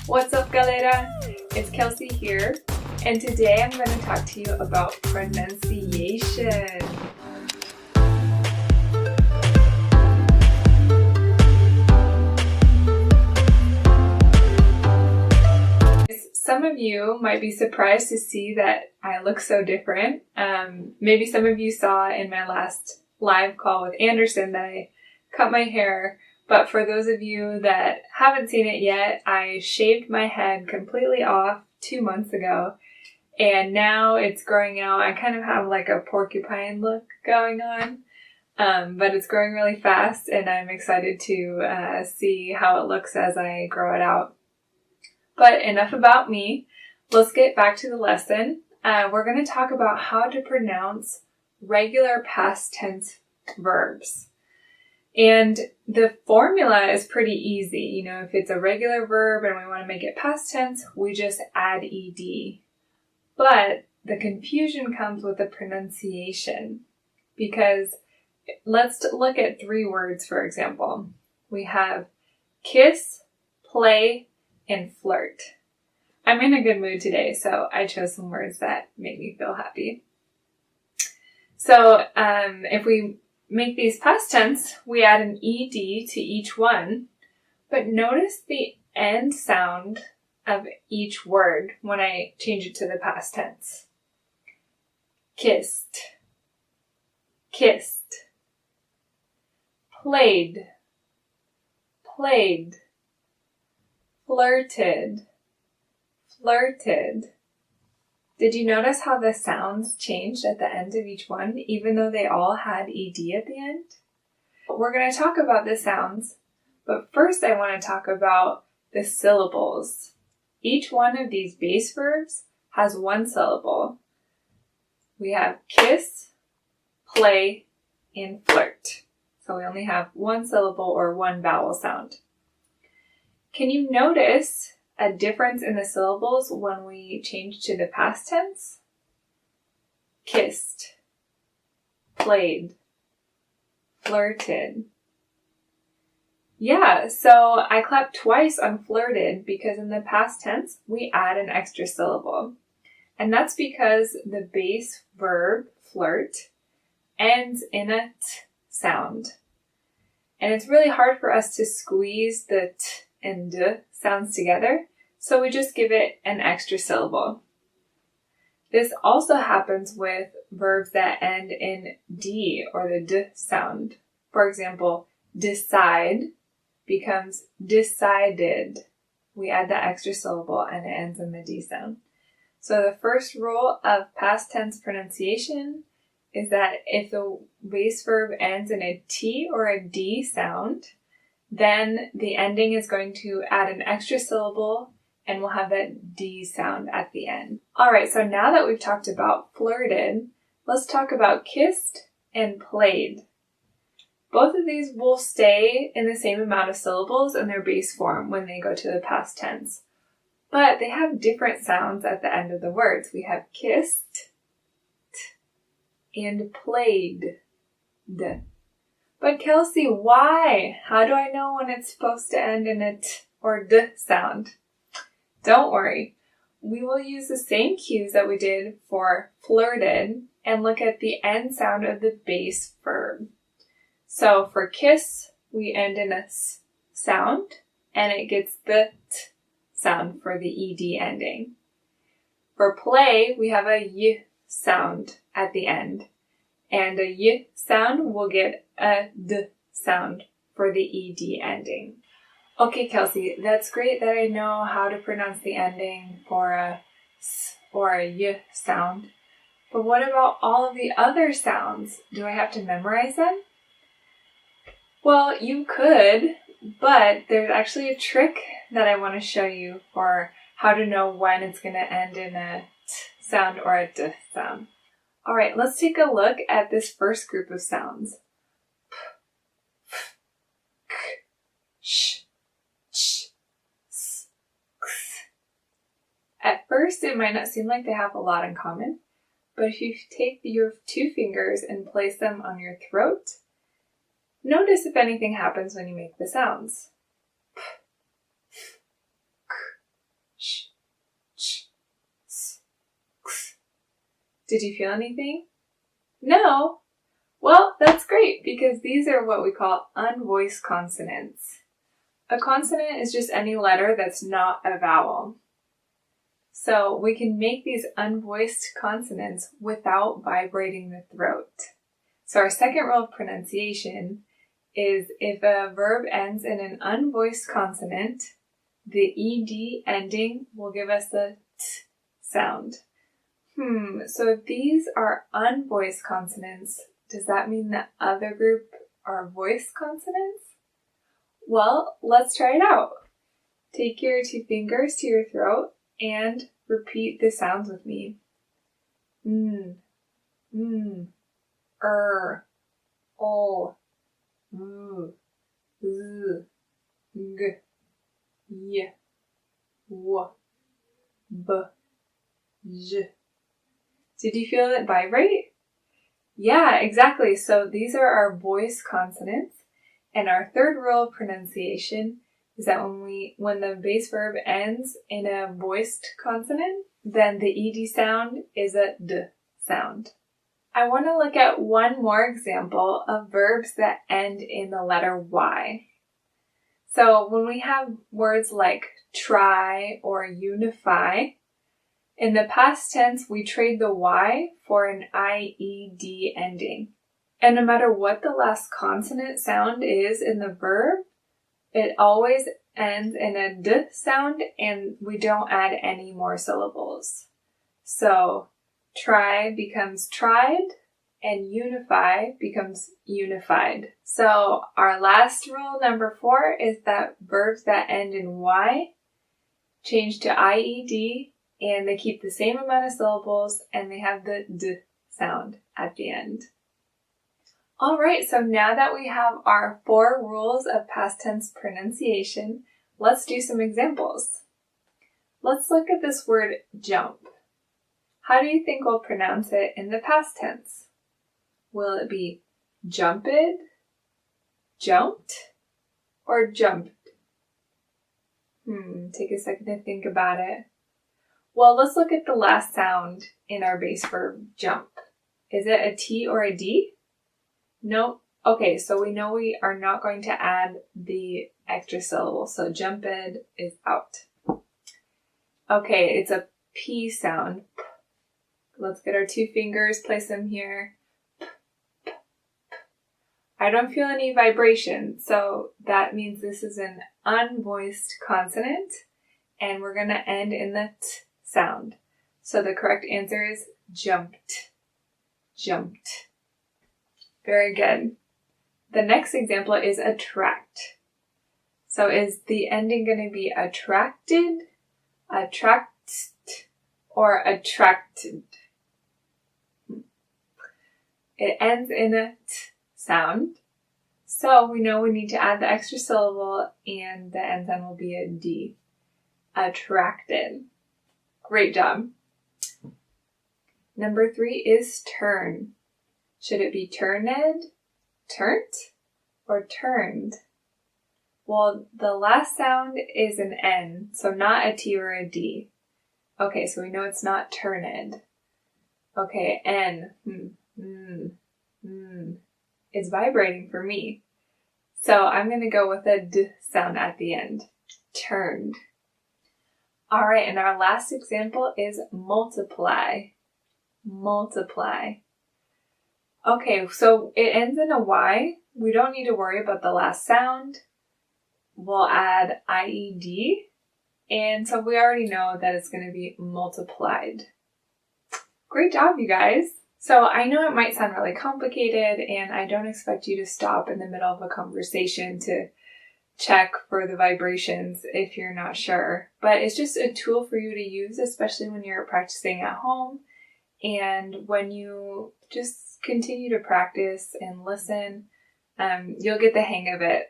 What's up, galera? It's Kelsey here, and today I'm going to talk to you about pronunciation. Some of you might be surprised to see that I look so different. Maybe some of you saw in my last live call with Anderson that I cut my hair, but for those of you that haven't seen it yet, I shaved my head completely off 2 months ago, and now it's growing out. I kind of have like a porcupine look going on, but it's growing really fast, and I'm excited to see how it looks as I grow it out. But enough about me. Let's get back to the lesson. We're going to talk about how to pronounce regular past tense verbs. And the formula is pretty easy. You know, if it's a regular verb and we want to make it past tense, we just add ed. But the confusion comes with the pronunciation, because let's look at 3 words, for example. We have kiss, play, and flirt. I'm in a good mood today, so I chose some words that make me feel happy. So if we make these past tense, we add an ed to each one, but notice the end sound of each word when I change it to the past tense. Kissed, kissed. Played, played. Flirted, flirted. Did you notice how the sounds changed at the end of each one, even though they all had ed at the end? We're going to talk about the sounds, but first I want to talk about the syllables. Each one of these base verbs has 1 syllable. We have kiss, play, and flirt. So we only have 1 syllable or 1 vowel sound. Can you notice a difference in the syllables when we change to the past tense? Kissed, played, flirted. Yeah, so I clapped twice on flirted because in the past tense, we add an extra syllable. And that's because the base verb, flirt, ends in a t sound. And it's really hard for us to squeeze the t and d sounds together, so we just give it an extra syllable. This also happens with verbs that end in d or the d sound. For example, decide becomes decided. We add that extra syllable and it ends in the d sound. So the first rule of past tense pronunciation is that if the base verb ends in a t or a d sound, then the ending is going to add an extra syllable and we'll have that D sound at the end. Alright, so now that we've talked about flirted, let's talk about kissed and played. Both of these will stay in the same amount of syllables in their base form when they go to the past tense. But they have different sounds at the end of the words. We have kissed and played. But Kelsey, why? How do I know when it's supposed to end in a t or d sound? Don't worry. We will use the same cues that we did for flirted and look at the end sound of the base verb. So for kiss, we end in a s sound and it gets the t sound for the ed ending. For play, we have a y sound at the end. And a y sound will get a d sound for the ed ending. Okay, Kelsey, that's great that I know how to pronounce the ending for a s or a y sound. But what about all of the other sounds? Do I have to memorize them? Well, you could, but there's actually a trick that I want to show you for how to know when it's going to end in a t sound or a d sound. All right, let's take a look at this first group of sounds. P, f, k, sh, ch, s, x. At first, it might not seem like they have a lot in common, but if you take your 2 fingers and place them on your throat, notice if anything happens when you make the sounds. P, f, k, Did you feel anything? No? Well, that's great because these are what we call unvoiced consonants. A consonant is just any letter that's not a vowel. So we can make these unvoiced consonants without vibrating the throat. So our second rule of pronunciation is if a verb ends in an unvoiced consonant, the ed ending will give us the t sound. So if these are unvoiced consonants, does that mean the other group are voiced consonants? Well, let's try it out. Take your two fingers to your throat and repeat the sounds with me. O, z, g, y, w, b, j. Did you feel it vibrate? Yeah, exactly. So these are our voiced consonants. And our third rule of pronunciation is that when the base verb ends in a voiced consonant, then the ed sound is a d sound. I want to look at one more example of verbs that end in the letter Y. So when we have words like try or unify, in the past tense, we trade the Y for an IED ending. And no matter what the last consonant sound is in the verb, it always ends in a d sound and we don't add any more syllables. So try becomes tried and unify becomes unified. So our last rule, number 4, is that verbs that end in Y change to IED and they keep the same amount of syllables and they have the d sound at the end. All right, so now that we have our 4 rules of past tense pronunciation, let's do some examples. Let's look at this word jump. How do you think we'll pronounce it in the past tense? Will it be jumped, jumped, or jumped? Take a second to think about it. Well, let's look at the last sound in our base verb, jump. Is it a T or a D? Nope. Okay, so we know we are not going to add the extra syllable, so jumped is out. Okay, it's a P sound. Let's get our 2 fingers, place them here. I don't feel any vibration, so that means this is an unvoiced consonant, and we're going to end in the T sound. So the correct answer is jumped. Jumped. Very good. The next example is attract. So is the ending going to be attracted, attract, or attracted? It ends in a T sound. So we know we need to add the extra syllable and the end sound will be a D. Attracted. Great job. Number 3 is turn. Should it be turned, turnt, or turned? Well, the last sound is an N, so not a T or a D. Okay, so we know it's not turned. Okay, N. It's vibrating for me. So I'm going to go with a D sound at the end. Turned. All right, and our last example is multiply. Multiply. Okay, so it ends in a Y. We don't need to worry about the last sound. We'll add IED. And so we already know that it's going to be multiplied. Great job, you guys. So I know it might sound really complicated, and I don't expect you to stop in the middle of a conversation to check for the vibrations if you're not sure. But it's just a tool for you to use, especially when you're practicing at home. And when you just continue to practice and listen, you'll get the hang of it.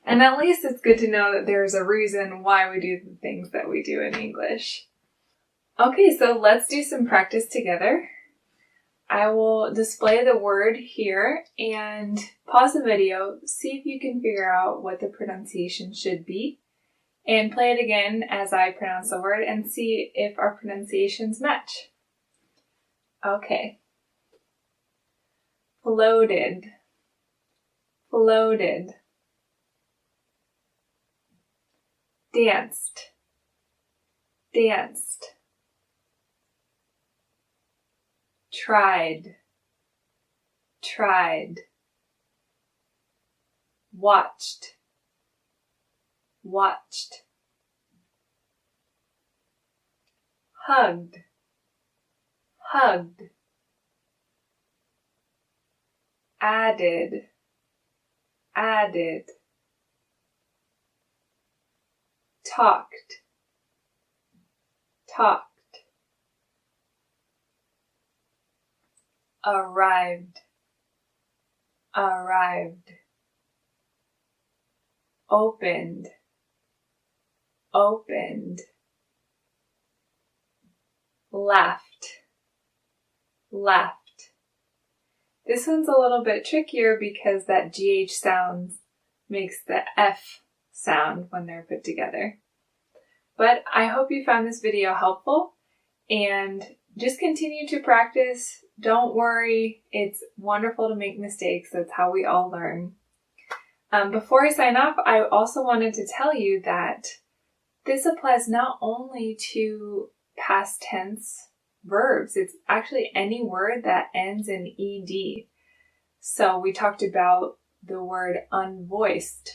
And at least it's good to know that there's a reason why we do the things that we do in English. Okay, so let's do some practice together. I will display the word here and pause the video, see if you can figure out what the pronunciation should be, and play it again as I pronounce the word and see if our pronunciations match. Okay. Floated, floated. Danced, danced. Tried, tried. Watched, watched. Hugged, hugged. Added, added. Talked, talked. Arrived, arrived. Opened, opened. Left, left. This one's a little bit trickier because that GH sound makes the F sound when they're put together. But I hope you found this video helpful, and just continue to practice. Don't worry, it's wonderful to make mistakes. That's how we all learn. Before I sign off, I also wanted to tell you that this applies not only to past tense verbs, it's actually any word that ends in ed. So we talked about the word unvoiced.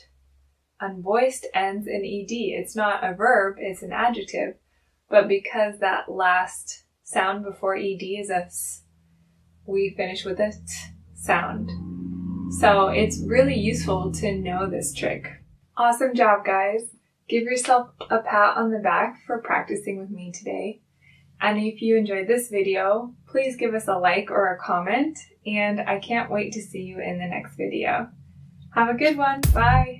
Unvoiced ends in ed. It's not a verb, it's an adjective. But because that last sound before ed is a s, we finish with a t sound. So it's really useful to know this trick. Awesome job, guys. Give yourself a pat on the back for practicing with me today. And if you enjoyed this video, please give us a like or a comment, and I can't wait to see you in the next video. Have a good one. Bye.